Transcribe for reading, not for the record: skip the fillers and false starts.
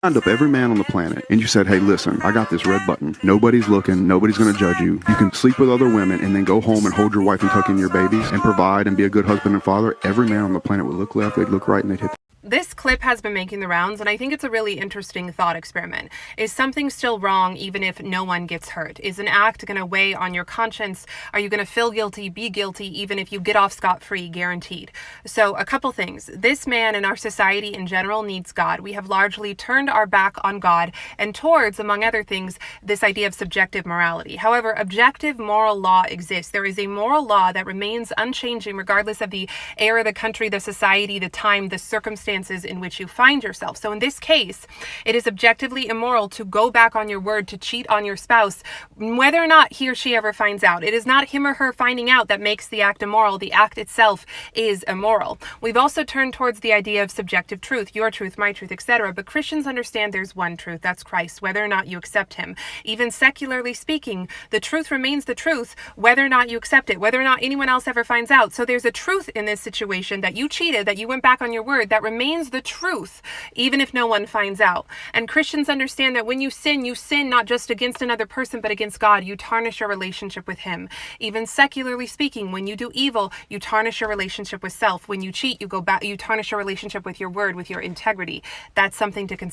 lined up every man on the planet and you said, hey, listen, I got this red button. Nobody's looking. Nobody's going to judge you. You can sleep with other women and then go home and hold your wife and tuck in your babies and provide and be a good husband and father. Every man on the planet would look left, they'd look right, and they'd hit. This clip has been making the rounds, and I think it's a really interesting thought experiment. Is something still wrong even if no one gets hurt? Is an act going to weigh on your conscience? Are you going to feel guilty, be guilty, even if you get off scot-free, guaranteed? So a couple things. This man and our society in general needs God. We have largely turned our back on God and towards, among other things, this idea of subjective morality. However, objective moral law exists. There is a moral law that remains unchanging regardless of the era, the country, the society, the time, the circumstances in which you find yourself. So in this case, it is objectively immoral to go back on your word, to cheat on your spouse, whether or not he or she ever finds out. It is not him or her finding out that makes the act immoral. The act itself is immoral. We've also turned towards the idea of subjective truth, your truth, my truth, etc. But Christians understand there's one truth, that's Christ, whether or not you accept him. Even secularly speaking, the truth remains the truth, whether or not you accept it, whether or not anyone else ever finds out. So there's a truth in this situation that you cheated, that you went back on your word, that remains the truth, even if no one finds out. And Christians understand that when you sin not just against another person, but against God. You tarnish your relationship with him. Even secularly speaking, when you do evil, you tarnish your relationship with self. When you cheat, you tarnish your relationship with your word, with your integrity. That's something to consider.